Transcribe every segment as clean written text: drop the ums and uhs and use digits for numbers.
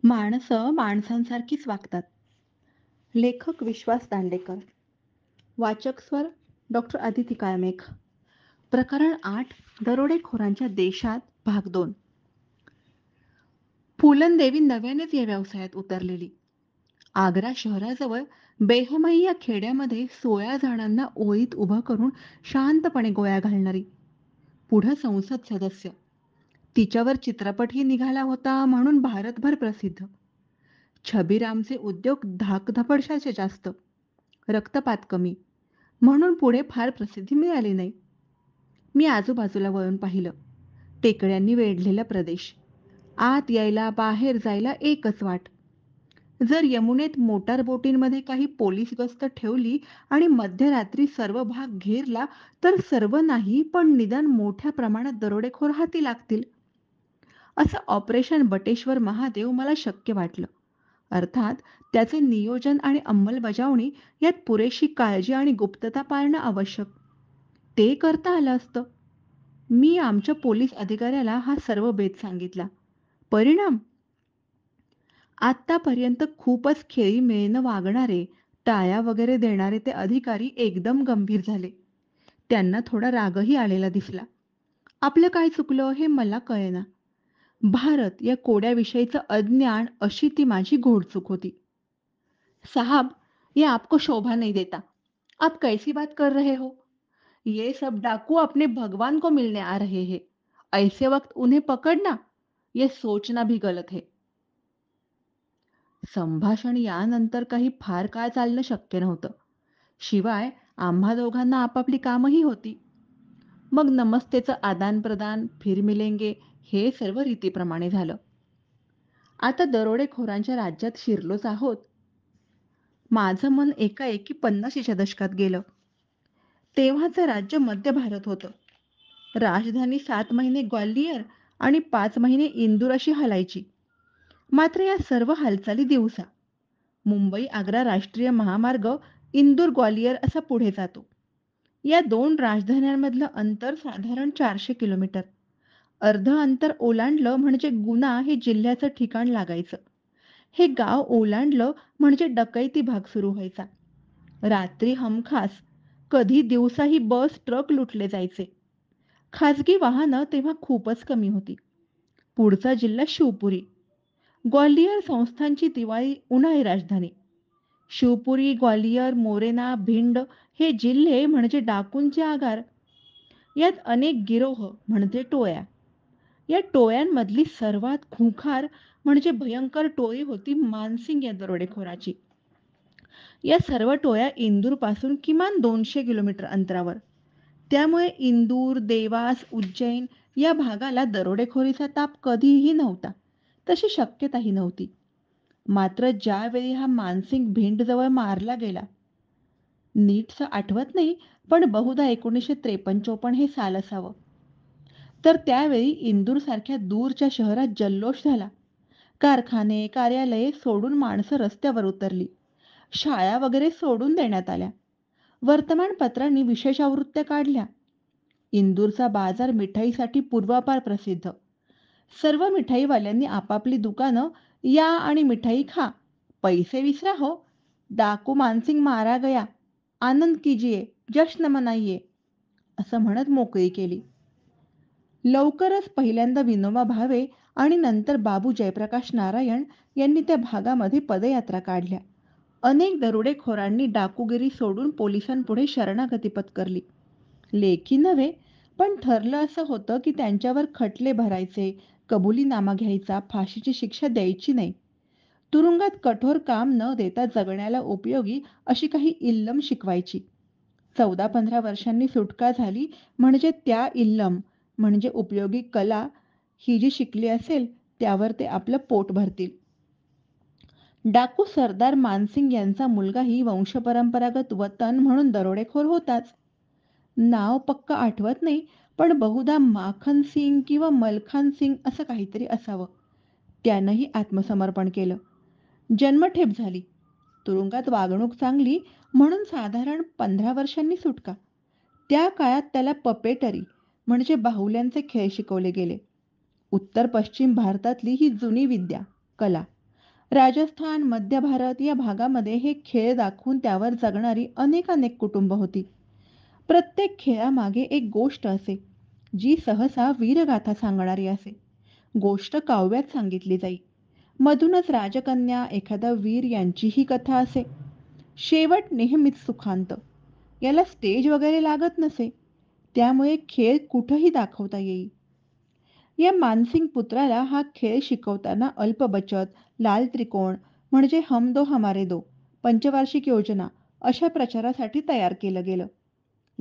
माणसं माणसांसारखीच वागतात. लेखक विश्वास दांडेकर. वाचक स्वर डॉक्टर अदिती काळमेघ. प्रकरण 8. दरोडेखोरांच्या देशात भाग 2. फुलनदेवी नव्यानेच या व्यवसायात उतरलेली. आग्रा शहराजवळ बेहमई या खेड्यामध्ये 16 जणांना ओळीत उभं करून शांतपणे गोळ्या घालणारी. पुढं संसद सदस्य. तिच्यावर चित्रपटही निघाला होता म्हणून भारतभर प्रसिद्ध. छबीरामचे उद्योग धाकधपडशाचे जास्त, रक्तपात कमी, म्हणून पुढे फार प्रसिद्धी मिळाली नाही. मी आजूबाजूला वळून पाहिलं. टेकड्यांनी वेढलेला प्रदेश. आत यायला बाहेर जायला एकच वाट. जर यमुनेत मोटार बोटींमध्ये काही पोलीस गस्त ठेवली आणि मध्यरात्री सर्व भाग घेरला तर सर्व नाही पण निदान मोठ्या प्रमाणात दरोडेखोर हाती लागतील. असं ऑपरेशन बटेश्वर महादेव मला शक्य वाटलं. अर्थात त्याचे नियोजन आणि अंमलबजावणी यात पुरेशी काळजी आणि गुप्तता पाळणं आवश्यक. ते करता आलं असतं. मी आमच्या पोलीस अधिकाऱ्याला हा सर्व बेत सांगितला. परिणाम? आत्तापर्यंत खूपच खेळीमेळीनं वागणारे, टाळ्या वगैरे देणारे ते अधिकारी एकदम गंभीर झाले. त्यांना थोडा रागही आलेला दिसला. आपलं काय चुकलं हे मला कळेना. भारत या कोड्याविषयीचं अज्ञान अशी ती माझी घोडचूक होती. साहब, ये आपको शोभा नहीं देता. आप कैसी बात कर रहे हो? ये सब डाकू अपने भगवान को मिलने आ रहे हैं. ऐसे वक्त उन्हें पकडना, ये सोचना भी गलत है. संभाषण यानंतर काही फार काळ चालणं शक्य नव्हतं. शिवाय आम्हा दोघांना आपापली कामही होती. मग नमस्तेचं आदानप्रदान, फिर मिलेंगे हे सर्व रीतीप्रमाणे झालं. आता दरोडेखोरांच्या राज्यात शिरलोच आहोत. माझं मन एकाएकी 50च्या दशकात गेलं. तेव्हाचं राज्य मध्य भारत होतं. राजधानी 7 महिने ग्वाल्हेर आणि 5 महिने इंदूर अशी हलायची. मात्र या सर्व हालचाली दिवसा. मुंबई-आग्रा राष्ट्रीय महामार्ग इंदूर ग्वाल्हेर असा पुढे जातो. या दोन राजधान्यांमधलं अंतर साधारण 400 किलोमीटर. अर्ध अंतर ओलांडलं म्हणजे गुना हे जिल्ह्याचं ठिकाण लागायचं. हे गाव ओलांडलं म्हणजे डकैती भाग सुरू व्हायचा. रात्री हमखास, कधी दिवसाही बस ट्रक लुटले जायचे. खाजगी वाहनं तेव्हा खूपच कमी होती. पुढचा जिल्हा शिवपुरी. ग्वाल्हेर संस्थांची दिवाळी उन्हाळी राजधानी. शिवपुरी, ग्वाल्हेर, मोरेना, भिंड हे जिल्हे म्हणजे डाकूंचे आगार. यात अनेक गिरोह म्हणजे टोळ्या. या टोळ्यांमधली सर्वात खुंखार म्हणजे भयंकर टोळी होती मानसिंग या दरोडेखोराची. या सर्व टोळ्या इंदूरपासून किमान 200 किलोमीटर अंतरावर. त्यामुळे इंदूर, देवास, उज्जैन या भागाला दरोडेखोरीचा ताप कधीही नव्हता. तशी शक्यताही नव्हती. मात्र ज्यावेळी हा मानसिंग भिंडजवळ मारला गेला, नीटसं आठवत नाही, पण बहुधा 1953-54 हे साल असावं. तर त्यावेळी इंदूरसारख्या दूरच्या शहरात जल्लोष झाला. कारखाने, कार्यालये सोडून माणसं रस्त्यावर उतरली. शाळा वगैरे सोडून देण्यात आल्या. वर्तमानपत्रांनी विशेष आवृत्त्या काढल्या. इंदूरचा बाजार मिठाईसाठी पूर्वापार प्रसिद्ध. सर्व मिठाईवाल्यांनी आपापली दुकानं या आणि मिठाई खा. पैसे विसरा हो. डाकू मानसिंग मारा गया. आनंद कीजिए, जश्न मनाइये असं म्हणत मोकळी केली. लवकरच पहिल्यांदा विनोबा भावे आणि नंतर बाबू जयप्रकाश नारायण यांनी त्या भागामध्ये पदयात्रा काढल्या. अनेक दरोडेखोरांनी डाकूगिरी सोडून पोलिसांपुढे शरणागती पत्करली. लेखी नव्हे, पण ठरलं असं होतं की त्यांच्यावर खटले भरायचे, कबुलीनामा घ्यायचा, फाशीची शिक्षा द्यायची नाही. तुरुंगात कठोर काम न देता जगण्याला उपयोगी अशी काही इल्लम शिकवायची. 14-15 वर्षांनी सुटका झाली म्हणजे त्या इल्लम म्हणजे उपयोगी कला ही जी शिकली असेल त्यावर ते आपलं पोट भरतील. डाकू सरदार मानसिंग यांचा मुलगाही वंशपरंपरागत वतन म्हणून दरोडेखोर होताच. नाव पक्क आठवत नाही, पण बहुधा माखन सिंग किंवा मलखान सिंग असं काहीतरी असावं. त्यानंही आत्मसमर्पण केलं. जन्मठेप झाली. तुरुंगात वागणूक चांगली म्हणून साधारण 15 वर्षांनी सुटका. त्या काळात त्याला पपेटरी म्हणजे बाहुल्यांचे खेळ शिकवले गेले. उत्तर पश्चिम भारतातली ही जुनी विद्या, कला. राजस्थान, मध्य भारत या भागामध्ये हे खेळ दाखवून त्यावर जगणारी अनेक कुटुंब होती. प्रत्येक खेळामागे एक गोष्ट असे, जी सहसा वीरगाथा सांगणारी असे. गोष्ट काव्यात सांगितली जाई. मधूनच राजकन्या, एखादा वीर यांचीही कथा असे. शेवट नेहमीच सुखांत. याला स्टेज वगैरे लागत नसे. त्यामुळे खेळ कुठंही दाखवता येई. या मानसिंग पुत्राला हा खेळ शिकवताना अल्पबचत, लाल त्रिकोण म्हणजे हम दो हमारे दो, पंचवार्षिक योजना अशा प्रचारासाठी तयार केलं गेलं.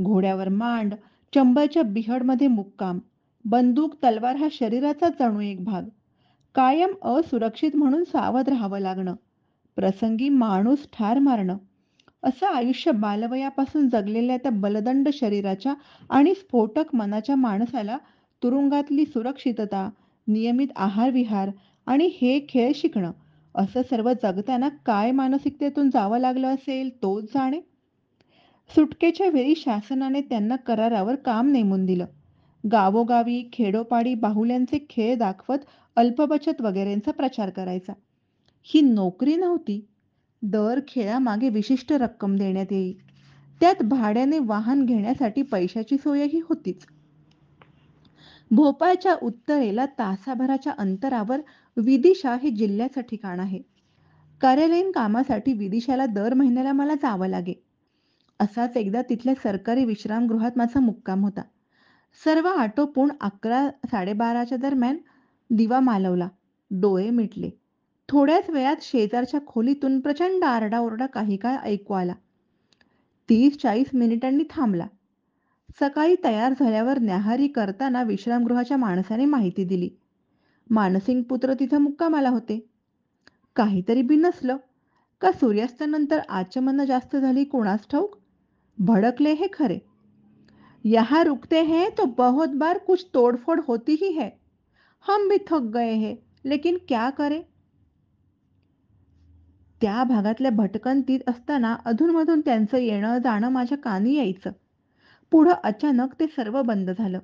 घोड्यावर मांड, चंबलच्या बिहडमध्ये मुक्काम, बंदूक तलवार हा शरीराचाच जणू एक भाग. कायम असुरक्षित म्हणून सावध राहावं लागणं. प्रसंगी माणूस ठार मारणं. असं आयुष्य बालवयापासून जगलेल्या त्या बलदंड शरीराच्या आणि स्फोटक मनाच्या माणसाला तुरुंगातली सुरक्षितता, नियमित आहार-विहार आणि हे खेळ शिकणं, असं सर्व जगताना काय मानसिकतेतून जावं लागलं असेल तोच जाणे. सुटकेच्या वेळी शासनाने त्यांना करारावर काम नेमून दिलं. गावोगावी, खेडोपाडी बाहुल्यांचे खेळ दाखवत अल्पबचत वगैरेंचा प्रचार करायचा. ही नोकरी नव्हती. दर खेळामागे विशिष्ट रक्कम देण्यात येई. त्यात भाड्याने वाहन घेण्यासाठी पैशाची सोयही होतीच. भोपाळच्या उत्तरेला तासाभराच्या अंतरावर विदिशा हे जिल्ह्याचं ठिकाण आहे. कार्यालयीन कामासाठी विदिशाला दर महिन्याला मला जावं लागे. असाच एकदा तिथल्या सरकारी विश्रामगृहात माझा मुक्काम होता. सर्व आटोपून 11:00-12:30च्या दरम्यान दिवा मालवला. डोळे मिटले. थोड्याच वेळात शेजारच्या खोलीतून प्रचंड आरडाओरडा काही काळ ऐकू आला. 30-40 मिनिटांनी थांबला. सकाळी तयार झाल्यावर न्याहारी करताना विश्रामगृहाच्या माणसाने माहिती दिली. मानसिंग पुत्र तिथं मुक्कामाला होते. काहीतरी बिनसलं का सूर्यास्तानंतर आचमन जास्त झाली कोणास ठाऊक. भडकले हे खरे. यहाँ रुकते हैं तो बहुत बार कुछ तोड़फोड़ होती ही है. हम भी थक गए हैं, लेकिन क्या करें. त्या भागातल्या भटकंतीत असताना अधूनमधून त्यांचं येणं जाणं माझ्या कानी यायचं. पुढं अचानक ते सर्व बंद झालं.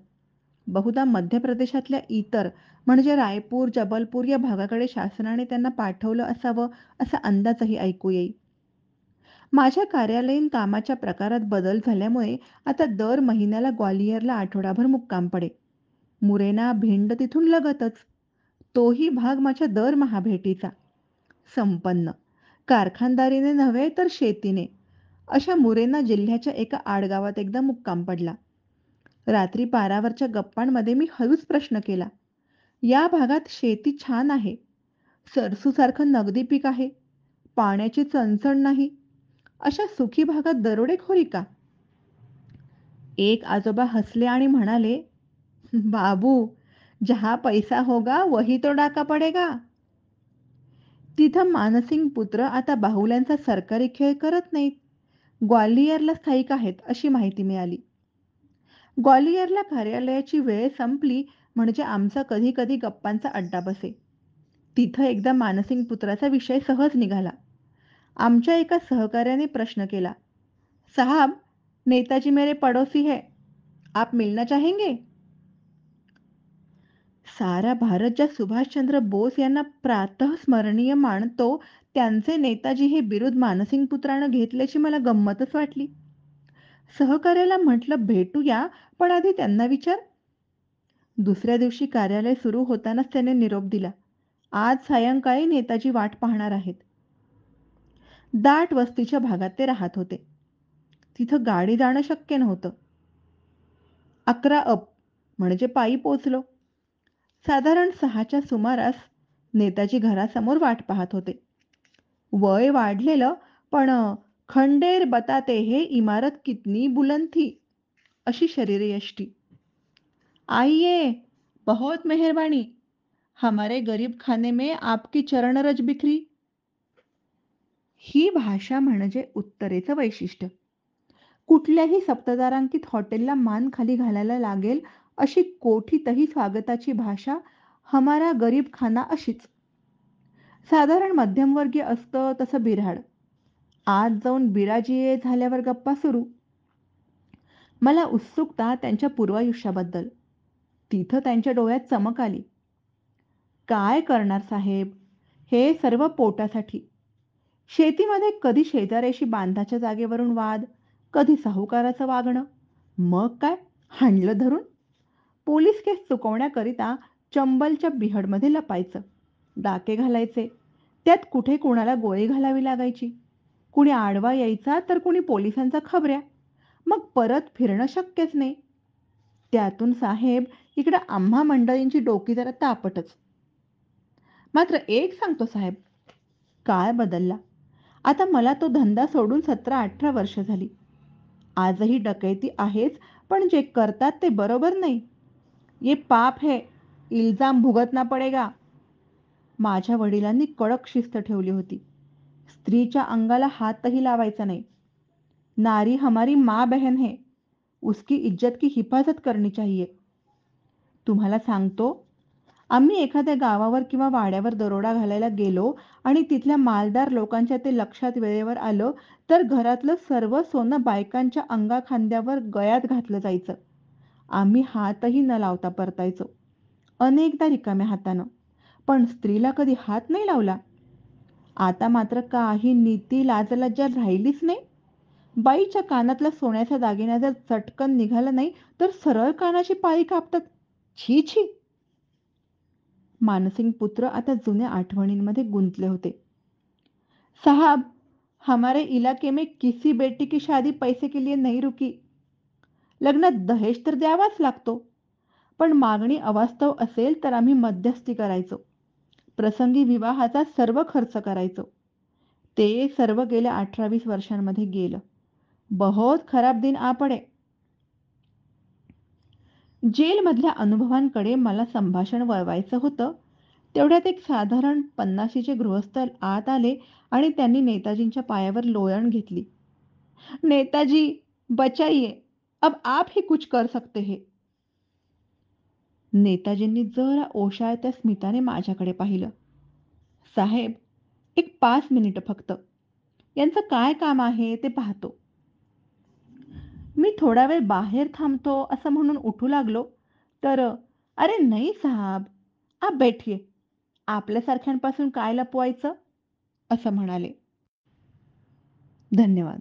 बहुधा मध्य प्रदेशातल्या इतर म्हणजे रायपूर, जबलपूर या भागाकडे शासनाने त्यांना पाठवलं असावं असा अंदाजही ऐकू येई. माझ्या कार्यालयीन कामाच्या प्रकारात बदल झाल्यामुळे आता दर महिन्याला ग्वालियरला आठवडाभर मुक्काम पडे. मुरेना, भिंड तिथून लगतच. तोही भाग माझ्या दरमहा भेटीचा. संपन्न. कारखानदारीने नव्हे तर शेतीने. अशा मुरेना जिल्ह्याच्या एका आडगावात एकदा मुक्काम पडला. रात्री पारावरच्या गप्पांमध्ये मी हळूच प्रश्न केला. या भागात शेती छान आहे. सरसूसारखं नगदी पीक आहे. पाण्याची चणचण नाही. अशा सुखी भागात दरोडेखोरी का? एक आजोबा हसले आणि म्हणाले, बाबू, जहा पैसा होगा वही तो डाका पडेगा. तिथं मानसिंग पुत्र आता बाहुल्यांचा सरकारी खेळ करत नाहीत. ग्वालियरला स्थायिक आहेत अशी माहिती मिळाली. ग्वालियरला कार्यालयाची वेळ संपली म्हणजे आमचा कधी कधी गप्पांचा अड्डा बसे. तिथं एकदा मानसिंग पुत्राचा विषय सहज निघाला. आमच्या एका सहकार्याने प्रश्न केला, साहब, नेताजी मेरे पड़ोसी है, आप मिलना चाहेंगे. सारा भारत ज्या सुभाषचंद्र बोस यांना प्रातःस्मरणीय मानतो त्यांचे नेताजी हे बिरुद मानसिंग पुत्रानं घेतल्याची मला गंमतच वाटली. सहकार्याला म्हटलं भेटूया, पण आधी त्यांना विचार. दुसऱ्या दिवशी कार्यालय सुरू होतानाच त्याने निरोप दिला. आज सायंकाळी नेताजी वाट पाहणार आहेत. दाट वस्तीच्या भागात ते राहत होते. तिथं गाडी जाणं शक्य नव्हतं. 11 अप म्हणजे पायी पोचलो. साधारण 6च्या सुमारास नेताजी घरासमोर वाट पाहत होते. वय वाढलेलं पण खंडेर बताते हे इमारत कितनी बुलंद थी अशी शरीरयष्टी. आइए, बहुत मेहरबानी, हमारे गरीब खाने में आपकी चरणरज बिखरी. ही भाषा म्हणजे उत्तरेचं वैशिष्ट्य. कुठल्याही सप्ततारांकित हॉटेलला मान खाली घालायला लागेल अशी कोठीतही स्वागताची भाषा हमारा गरीब खाना अशीच. साधारण मध्यमवर्गीय असतं तसं बिऱ्हाड. आत जाऊन बिराजी झाल्यावर गप्पा सुरू. मला उत्सुकता त्यांच्या पूर्वायुष्याबद्दल. तिथं त्यांच्या डोळ्यात चमक आली. काय करणार साहेब? हे सर्व पोटासाठी. शेतीमध्ये कधी शेजाऱ्याशी बांधाच्या जागेवरून वाद, कधी साहुकाराचं वागणं. मग काय, हाणलं धरून. पोलीस केस चुकवण्याकरिता चंबलच्या बिहडमध्ये लपायचं. डाके घालायचे. त्यात कुठे कुणाला गोळी घालावी लागायची. कुणी आडवा यायचा तर कुणी पोलिसांचा खबऱ्या. मग परत फिरणं शक्यच नाही. त्यातून साहेब इकडं आम्हा मंडळींची डोकी जरा तापटच. मात्र एक सांगतो साहेब, काळ बदलला. आता मला तो धंदा सोडून 17-18 वर्ष झाली. आजही डकैती आहेच, पण जे करतात ते बरोबर नाही. ये पाप है, इल्जाम भुगतना पडेगा. माझ्या वडिलांनी कडक शिस्त ठेवली होती. स्त्रीच्या अंगाला हातही लावायचा नाही. नारी हमारी माँ बहन है. उसकी इज्जत की हिफाजत करनी चाहिए. तुम्हाला सांगतो, आम्ही एखाद्या गावावर किंवा वाड्यावर दरोडा घालायला गेलो आणि तिथल्या मालदार लोकांच्या ते लक्षात वेळेवर आलं, तर घरातलं सर्व सोनं बायकांच्या अंगाखांद्यावर गळ्यात घातलं जायचं. आम्ही हातही न लावता परतायचो. अनेकदा रिकाम्या हातानं. पण स्त्रीला कधी हात नाही लावला. आता मात्र काही नीती लाजलज्जा राहिलीच नाही. बाईच्या कानातला सोन्याचा दागिना जर चटकन निघाला नाही, तर सरळ कानाची पाळी कापतात. छी छी. मानसिंग पुत्र आता जुन्या आठवणींमध्ये गुंतले होते. साहब, हमारे इलाके में किसी बेटी की शादी पैसे के लिए नहीं रुकी. लग्नात दहेज तर द्यावाच लागतो. पण मागणी अवास्तव असेल तर आम्ही मध्यस्थी करायचो. प्रसंगी विवाहाचा सर्व खर्च करायचो. ते सर्व गेल्या 18-20 वर्षांमध्ये गेलं. बहुत खराब दिन आ पडे. जेलमधल्या अनुभवांकडे मला संभाषण वळवायचं होतं. तेवढ्यात एक साधारण 50शीचे गृहस्थ आत आले आणि त्यांनी नेताजींच्या पायावर लोळण घेतली. नेताजी, बचाइये. अब आप ही कुछ कर सकते हैं. नेताजींनी जरा ओशाळत्या स्मिताने माझ्याकडे पाहिलं. साहेब, एक 5 मिनिटं फक्त. यांचं काय काम आहे ते पाहतो. मी थोडा वेळ बाहेर थांबतो असं म्हणून उठू लागलो, तर "अरे नहीं साहब, आप बैठिए. आपल्यासारख्यांपासून काय लपवायचं?" असं म्हणाले. धन्यवाद.